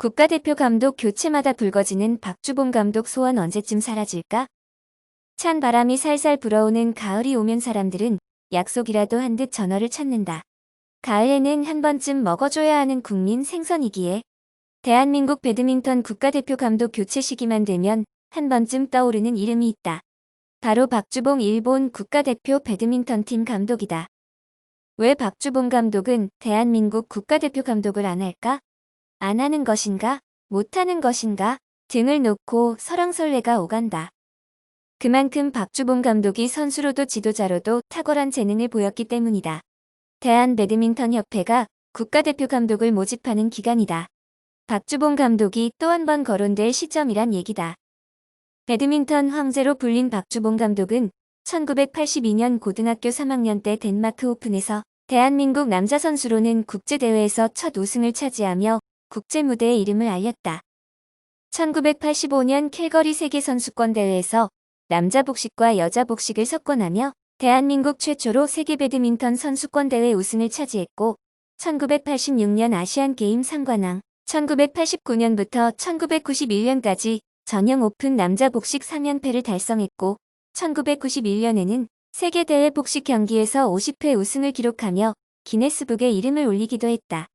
국가대표 감독 교체마다 불거지는 박주봉 감독 소원 언제쯤 사라질까? 찬 바람이 살살 불어오는 가을이 오면 사람들은 약속이라도 한 듯 전어를 찾는다. 가을에는 한 번쯤 먹어줘야 하는 국민 생선이기에 대한민국 배드민턴 국가대표 감독 교체 시기만 되면 한 번쯤 떠오르는 이름이 있다. 바로 박주봉 일본 국가대표 배드민턴팀 감독이다. 왜 박주봉 감독은 대한민국 국가대표 감독을 안 할까? 안 하는 것인가? 못하는 것인가? 등을 놓고 설왕설래가 오간다. 그만큼 박주봉 감독이 선수로도 지도자로도 탁월한 재능을 보였기 때문이다. 대한배드민턴협회가 국가대표 감독을 모집하는 기관이다. 박주봉 감독이 또 한 번 거론될 시점이란 얘기다. 배드민턴 황제로 불린 박주봉 감독은 1982년 고등학교 3학년 때 덴마크 오픈에서 대한민국 남자 선수로는 국제대회에서 첫 우승을 차지하며 국제 무대에 이름을 알렸다. 1985년 캘거리 세계선수권대회에서 남자 복식과 여자 복식을 섞어나며 대한민국 최초로 세계 배드민턴 선수권대회 우승을 차지했고 1986년 아시안게임 상관왕, 1989년부터 1991년까지 전형 오픈 남자 복식 3연패를 달성했고 1991년에는 세계대회 복식 경기에서 50회 우승을 기록하며 기네스북에 이름을 올리기도 했다.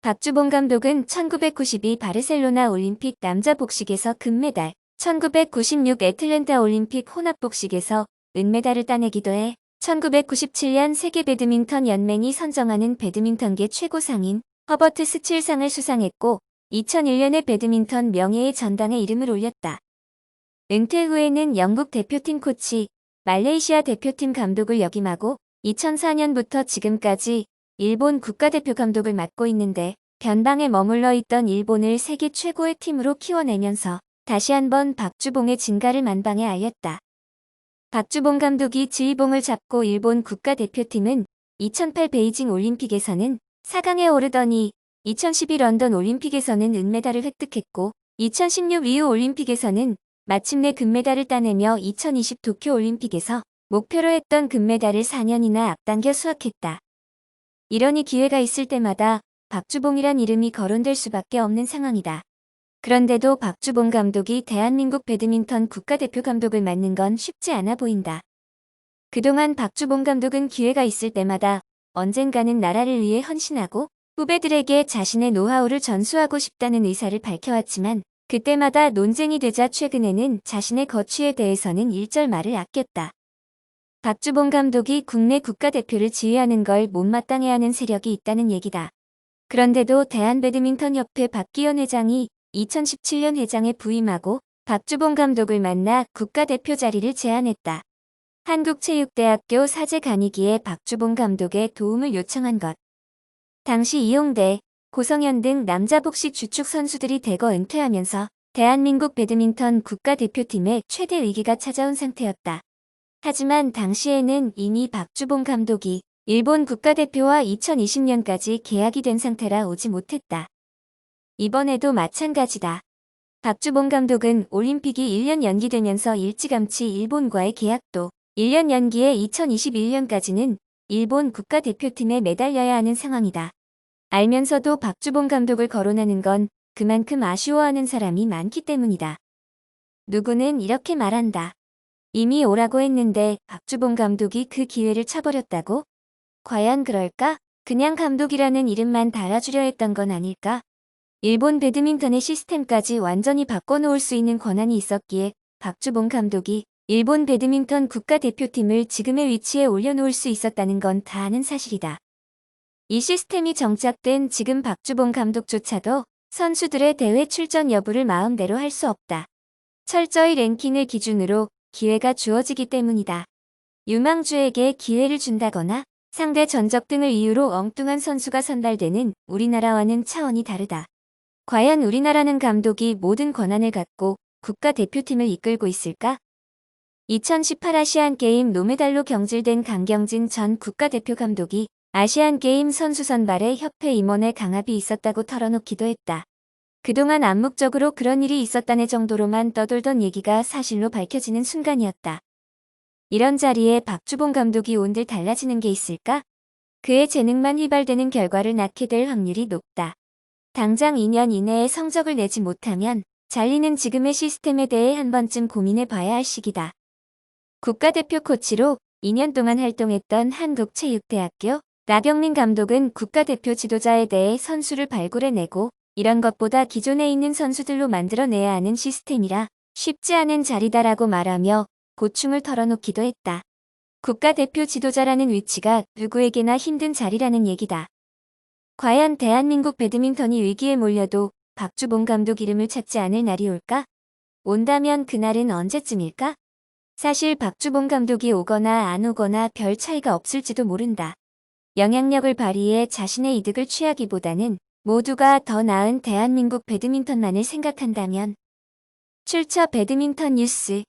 박주봉 감독은 1992 바르셀로나 올림픽 남자 복식에서 금메달, 1996 애틀랜타 올림픽 혼합 복식에서 은메달을 따내기도 해 1997년 세계 배드민턴 연맹이 선정하는 배드민턴계 최고상인 허버트 스틸상을 수상했고 2001년에 배드민턴 명예의 전당에 이름을 올렸다. 은퇴 후에는 영국 대표팀 코치, 말레이시아 대표팀 감독을 역임하고 2004년부터 지금까지 일본 국가대표 감독을 맡고 있는데 변방에 머물러 있던 일본을 세계 최고의 팀으로 키워내면서 다시 한번 박주봉의 진가를 만방에 알렸다. 박주봉 감독이 지휘봉을 잡고 일본 국가대표팀은 2008 베이징 올림픽에서는 4강에 오르더니 2012 런던 올림픽에서는 은메달을 획득했고 2016 리우 올림픽에서는 마침내 금메달을 따내며 2020 도쿄 올림픽에서 목표로 했던 금메달을 4년이나 앞당겨 수확했다. 이러니 기회가 있을 때마다 박주봉이란 이름이 거론될 수밖에 없는 상황이다. 그런데도 박주봉 감독이 대한민국 배드민턴 국가대표 감독을 맡는 건 쉽지 않아 보인다. 그동안 박주봉 감독은 기회가 있을 때마다 언젠가는 나라를 위해 헌신하고 후배들에게 자신의 노하우를 전수하고 싶다는 의사를 밝혀왔지만 그때마다 논쟁이 되자 최근에는 자신의 거취에 대해서는 일절 말을 아꼈다. 박주봉 감독이 국내 국가대표를 지휘하는 걸 못마땅해하는 세력이 있다는 얘기다. 그런데도 대한배드민턴협회 박기현 회장이 2017년 회장에 부임하고 박주봉 감독을 만나 국가대표 자리를 제안했다. 한국체육대학교 사제 간이기에 박주봉 감독의 도움을 요청한 것. 당시 이용대, 고성현 등 남자 복식 주축 선수들이 대거 은퇴하면서 대한민국 배드민턴 국가대표팀에 최대 위기가 찾아온 상태였다. 하지만 당시에는 이미 박주봉 감독이 일본 국가대표와 2020년까지 계약이 된 상태라 오지 못했다. 이번에도 마찬가지다. 박주봉 감독은 올림픽이 1년 연기되면서 일찌감치 일본과의 계약도 1년 연기해 2021년까지는 일본 국가대표팀에 매달려야 하는 상황이다. 알면서도 박주봉 감독을 거론하는 건 그만큼 아쉬워하는 사람이 많기 때문이다. 누구는 이렇게 말한다. 이미 오라고 했는데 박주봉 감독이 그 기회를 차버렸다고? 과연 그럴까? 그냥 감독이라는 이름만 달아주려 했던 건 아닐까? 일본 배드민턴의 시스템까지 완전히 바꿔놓을 수 있는 권한이 있었기에 박주봉 감독이 일본 배드민턴 국가대표팀을 지금의 위치에 올려놓을 수 있었다는 건 다 아는 사실이다. 이 시스템이 정착된 지금 박주봉 감독조차도 선수들의 대회 출전 여부를 마음대로 할 수 없다. 철저히 랭킹을 기준으로 기회가 주어지기 때문이다. 유망주에게 기회를 준다거나 상대 전적 등을 이유로 엉뚱한 선수가 선발되는 우리나라와는 차원이 다르다. 과연 우리나라는 감독이 모든 권한을 갖고 국가대표팀을 이끌고 있을까? 2018 아시안게임 노메달로 경질된 강경진 전 국가대표 감독이 아시안게임 선수 선발에 협회 임원의 강압이 있었다고 털어놓기도 했다. 그동안 암묵적으로 그런 일이 있었다는 정도로만 떠돌던 얘기가 사실로 밝혀지는 순간이었다. 이런 자리에 박주봉 감독이 온들 달라지는 게 있을까? 그의 재능만 휘발되는 결과를 낳게 될 확률이 높다. 당장 2년 이내에 성적을 내지 못하면 잘리는 지금의 시스템에 대해 한 번쯤 고민해 봐야 할 시기다. 국가대표 코치로 2년 동안 활동했던 한국체육대학교 나경민 감독은 국가대표 지도자에 대해 선수를 발굴해내고 이런 것보다 기존에 있는 선수들로 만들어내야 하는 시스템이라 쉽지 않은 자리다라고 말하며 고충을 털어놓기도 했다. 국가대표 지도자라는 위치가 누구에게나 힘든 자리라는 얘기다. 과연 대한민국 배드민턴이 위기에 몰려도 박주봉 감독 이름을 찾지 않을 날이 올까? 온다면 그날은 언제쯤일까? 사실 박주봉 감독이 오거나 안 오거나 별 차이가 없을지도 모른다. 영향력을 발휘해 자신의 이득을 취하기보다는 모두가 더 나은 대한민국 배드민턴만을 생각한다면. 출처 배드민턴 뉴스